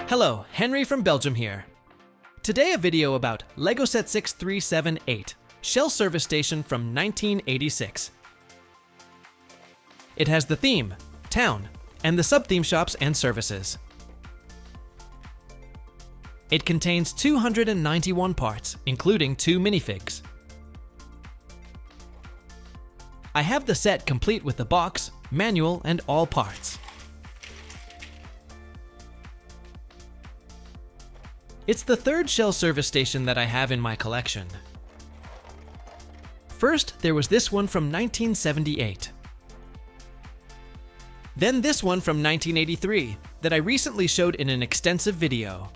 Hello, Henry from Belgium here. Today a video about LEGO Set 6378, Shell Service Station from 1986. It has the theme, town, and the sub-theme shops and services. It contains 291 parts, including 2 minifigs. I have the set complete with the box, manual, and all parts. It's the third Shell service station that I have in my collection. First, there was this one from 1978. Then this one from 1983 that I recently showed in an extensive video.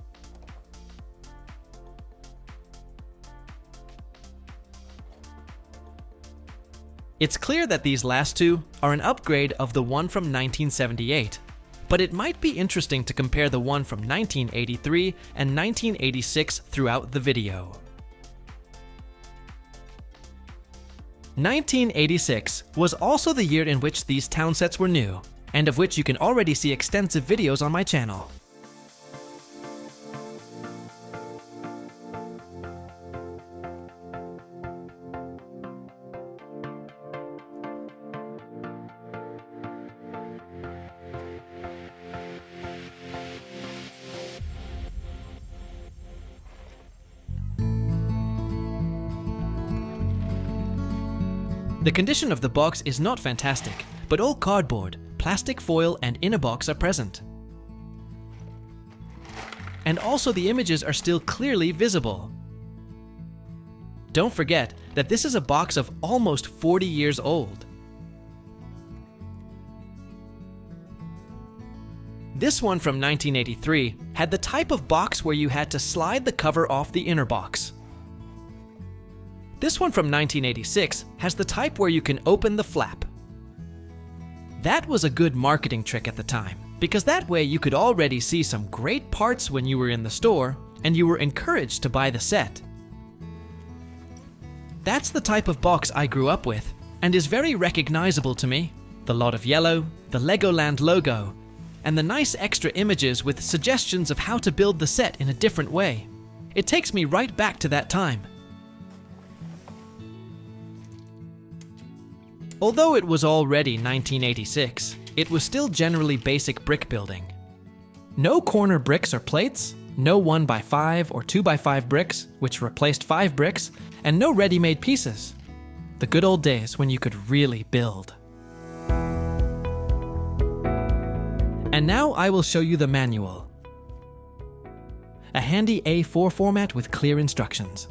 It's clear that these last two are an upgrade of the one from 1978, but it might be interesting to compare the one from 1983 and 1986 throughout the video. 1986 was also the year in which these town sets were new, and of which you can already see extensive videos on my channel. The condition of the box is not fantastic, but all cardboard, plastic foil, and inner box are present. And also the images are still clearly visible. Don't forget that this is a box of almost 40 years old. This one from 1983 had the type of box where you had to slide the cover off the inner box. This one from 1986 has the type where you can open the flap. That was a good marketing trick at the time, because that way you could already see some great parts when you were in the store, and you were encouraged to buy the set. That's the type of box I grew up with, and is very recognizable to me. The lot of yellow, the Legoland logo, and the nice extra images with suggestions of how to build the set in a different way. It takes me right back to that time. Although it was already 1986, it was still generally basic brick building. No corner bricks or plates, no 1x5 or 2x5 bricks, which replaced 5 bricks, and no ready-made pieces. The good old days when you could really build. And now I will show you the manual. A handy A4 format with clear instructions.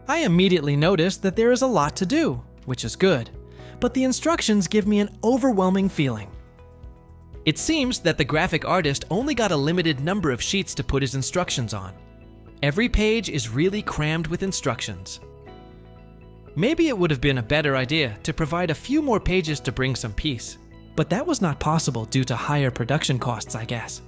I immediately noticed that there is a lot to do, which is good. But the instructions give me an overwhelming feeling. It seems that the graphic artist only got a limited number of sheets to put his instructions on. Every page is really crammed with instructions. Maybe it would have been a better idea to provide a few more pages to bring some peace, but that was not possible due to higher production costs, I guess.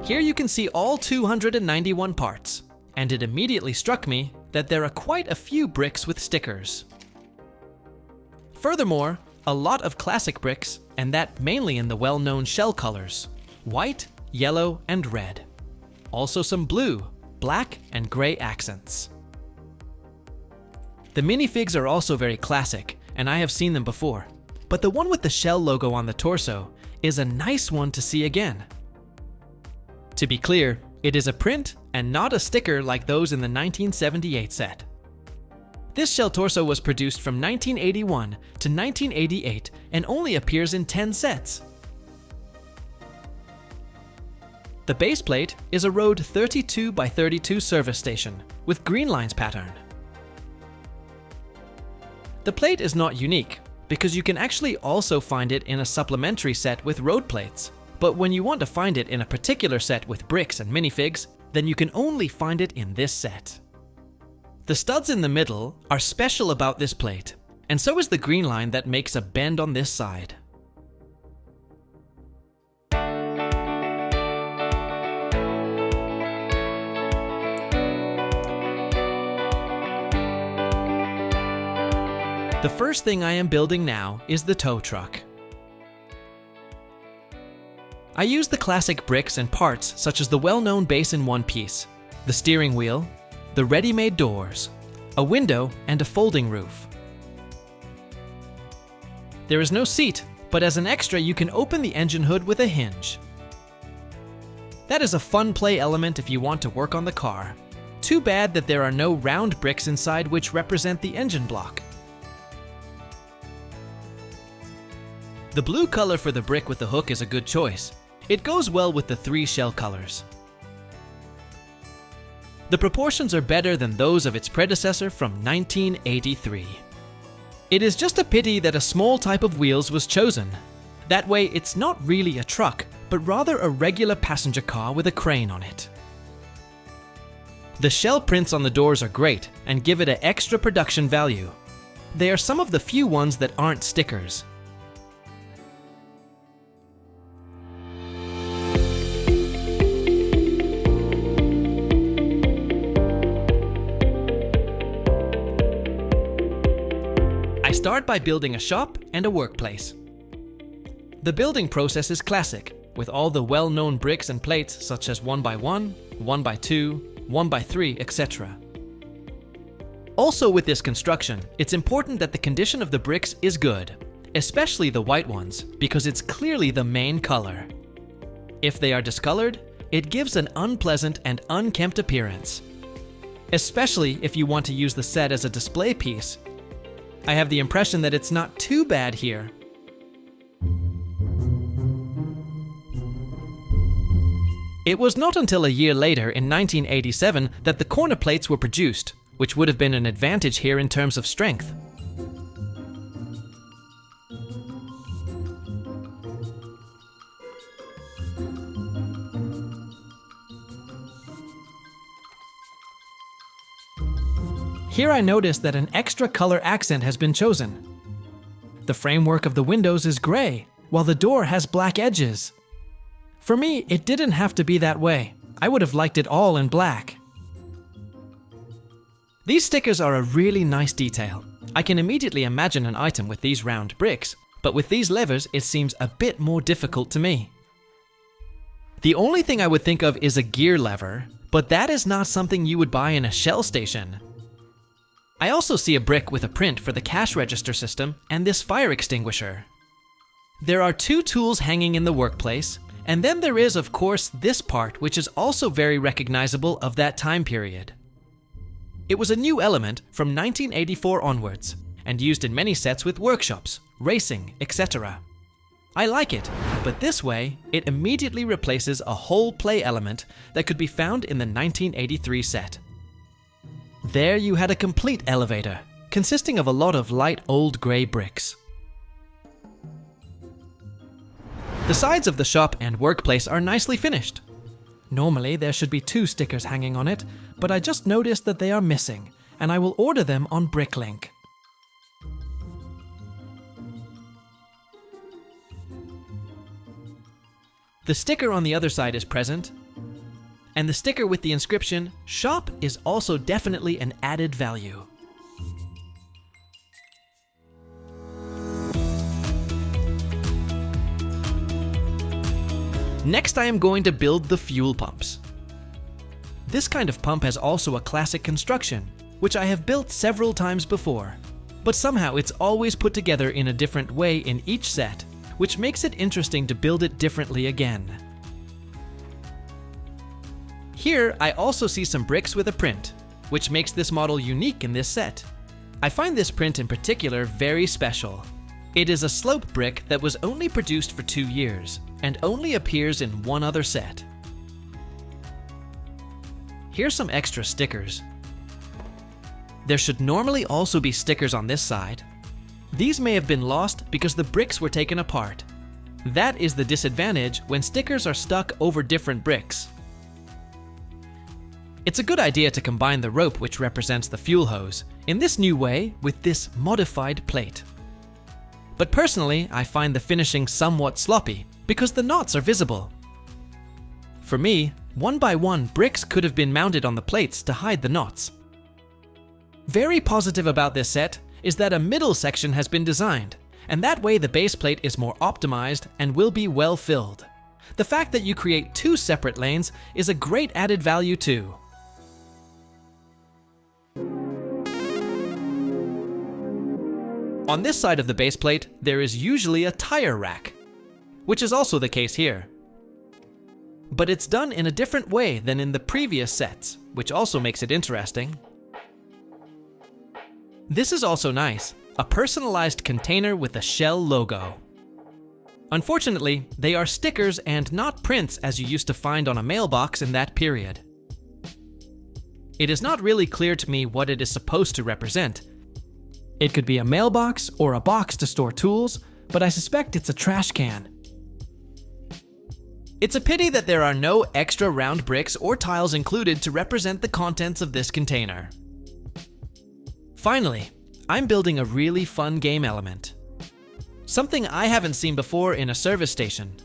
Here you can see all 291 parts, and it immediately struck me that there are quite a few bricks with stickers. Furthermore, a lot of classic bricks, and that mainly in the well-known shell colors, white, yellow, and red. Also some blue, black, and gray accents. The minifigs are also very classic, and I have seen them before, but the one with the shell logo on the torso is a nice one to see again. To be clear, it is a print and not a sticker like those in the 1978 set. This shell torso was produced from 1981 to 1988 and only appears in 10 sets. The base plate is a road 32x32 service station with green lines pattern. The plate is not unique because you can actually also find it in a supplementary set with road plates. But when you want to find it in a particular set with bricks and minifigs, then you can only find it in this set. The studs in the middle are special about this plate, and so is the green line that makes a bend on this side. The first thing I am building now is the tow truck. I use the classic bricks and parts such as the well-known base in one piece, the steering wheel, the ready-made doors, a window, and a folding roof. There is no seat, but as an extra you can open the engine hood with a hinge. That is a fun play element if you want to work on the car. Too bad that there are no round bricks inside which represent the engine block. The blue color for the brick with the hook is a good choice. It goes well with the 3 shell colors. The proportions are better than those of its predecessor from 1983. It is just a pity that a small type of wheels was chosen. That way it's not really a truck, but rather a regular passenger car with a crane on it. The shell prints on the doors are great and give it an extra production value. They are some of the few ones that aren't stickers. I start by building a shop and a workplace. The building process is classic, with all the well-known bricks and plates such as 1x1, 1x2, 1x3, etc. Also with this construction, it's important that the condition of the bricks is good, especially the white ones, because it's clearly the main color. If they are discolored, it gives an unpleasant and unkempt appearance, especially if you want to use the set as a display piece. I have the impression that it's not too bad here. It was not until a year later, in 1987, that the corner plates were produced, which would have been an advantage here in terms of strength. Here I notice that an extra color accent has been chosen. The framework of the windows is gray, while the door has black edges. For me, it didn't have to be that way. I would have liked it all in black. These stickers are a really nice detail. I can immediately imagine an item with these round bricks, but with these levers it seems a bit more difficult to me. The only thing I would think of is a gear lever, but that is not something you would buy in a Shell station. I also see a brick with a print for the cash register system and this fire extinguisher. There are 2 tools hanging in the workplace, and then there is, of course, this part, which is also very recognizable of that time period. It was a new element from 1984 onwards, and used in many sets with workshops, racing, etc. I like it, but this way, it immediately replaces a whole play element that could be found in the 1983 set. There you had a complete elevator, consisting of a lot of light old grey bricks. The sides of the shop and workplace are nicely finished. Normally there should be 2 stickers hanging on it, but I just noticed that they are missing, and I will order them on Bricklink. The sticker on the other side is present, and the sticker with the inscription "Shop" is also definitely an added value. Next, I am going to build the fuel pumps. This kind of pump has also a classic construction, which I have built several times before, but somehow it's always put together in a different way in each set, which makes it interesting to build it differently again. Here, I also see some bricks with a print, which makes this model unique in this set. I find this print in particular very special. It is a slope brick that was only produced for 2 years, and only appears in one other set. Here's some extra stickers. There should normally also be stickers on this side. These may have been lost because the bricks were taken apart. That is the disadvantage when stickers are stuck over different bricks. It's a good idea to combine the rope which represents the fuel hose in this new way with this modified plate. But personally, I find the finishing somewhat sloppy because the knots are visible. For me, 1x1 bricks could have been mounted on the plates to hide the knots. Very positive about this set, is that a middle section has been designed, and that way the base plate is more optimized and will be well filled. The fact that you create 2 separate lanes is a great added value too. On this side of the base plate, there is usually a tire rack, which is also the case here. But it's done in a different way than in the previous sets, which also makes it interesting. This is also nice, a personalized container with a Shell logo. Unfortunately, they are stickers and not prints as you used to find on a mailbox in that period. It is not really clear to me what it is supposed to represent. It could be a mailbox or a box to store tools, but I suspect it's a trash can. It's a pity that there are no extra round bricks or tiles included to represent the contents of this container. Finally, I'm building a really fun game element. Something I haven't seen before in a service station.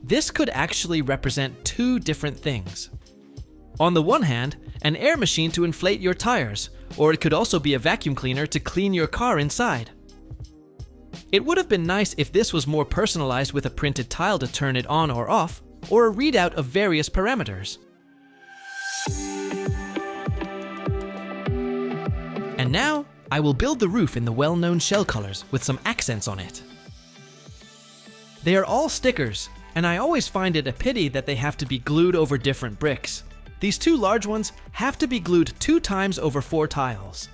This could actually represent 2 different things. On the one hand, an air machine to inflate your tires, or it could also be a vacuum cleaner to clean your car inside. It would have been nice if this was more personalized with a printed tile to turn it on or off, or a readout of various parameters. And now, I will build the roof in the well-known shell colors with some accents on it. They are all stickers, and I always find it a pity that they have to be glued over different bricks. These 2 large ones have to be glued 2 times over 4 tiles.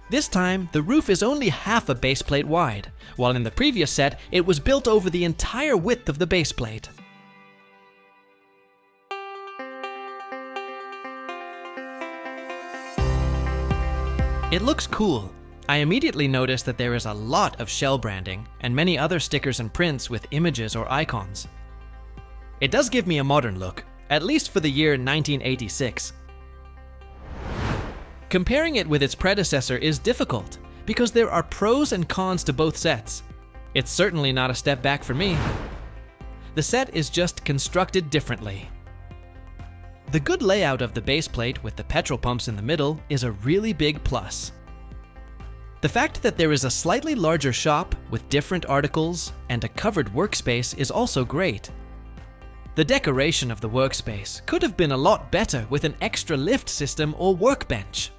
This time, the roof is only half a base plate wide, while in the previous set, it was built over the entire width of the base plate. It looks cool. I immediately noticed that there is a lot of shell branding and many other stickers and prints with images or icons. It does give me a modern look, at least for the year 1986. Comparing it with its predecessor is difficult, because there are pros and cons to both sets. It's certainly not a step back for me. The set is just constructed differently. The good layout of the base plate with the petrol pumps in the middle is a really big plus. The fact that there is a slightly larger shop with different articles and a covered workspace is also great. The decoration of the workspace could have been a lot better with an extra lift system or workbench.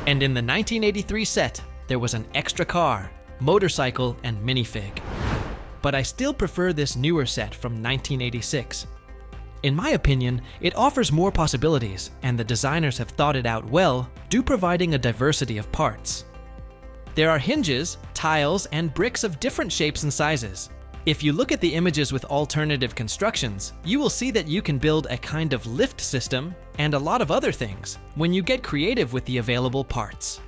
And in the 1983 set, there was an extra car, motorcycle, and minifig. But I still prefer this newer set from 1986. In my opinion, it offers more possibilities, and the designers have thought it out well, providing a diversity of parts. There are hinges, tiles, and bricks of different shapes and sizes. If you look at the images with alternative constructions, you will see that you can build a kind of lift system and a lot of other things when you get creative with the available parts.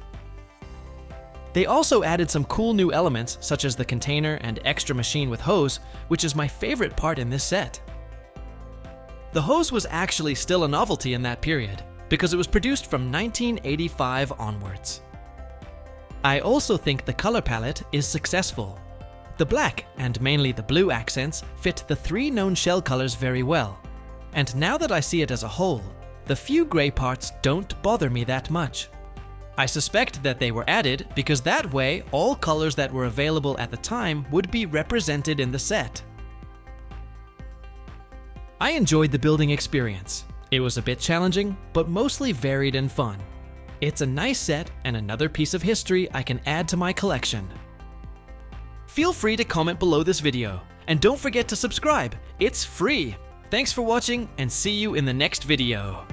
They also added some cool new elements such as the container and extra machine with hose, which is my favorite part in this set. The hose was actually still a novelty in that period because it was produced from 1985 onwards. I also think the color palette is successful. The black and mainly the blue accents fit the 3 known shell colors very well. And now that I see it as a whole, the few gray parts don't bother me that much. I suspect that they were added because that way all colors that were available at the time would be represented in the set. I enjoyed the building experience. It was a bit challenging, but mostly varied and fun. It's a nice set and another piece of history I can add to my collection. Feel free to comment below this video, and don't forget to subscribe. It's free. Thanks for watching, and see you in the next video.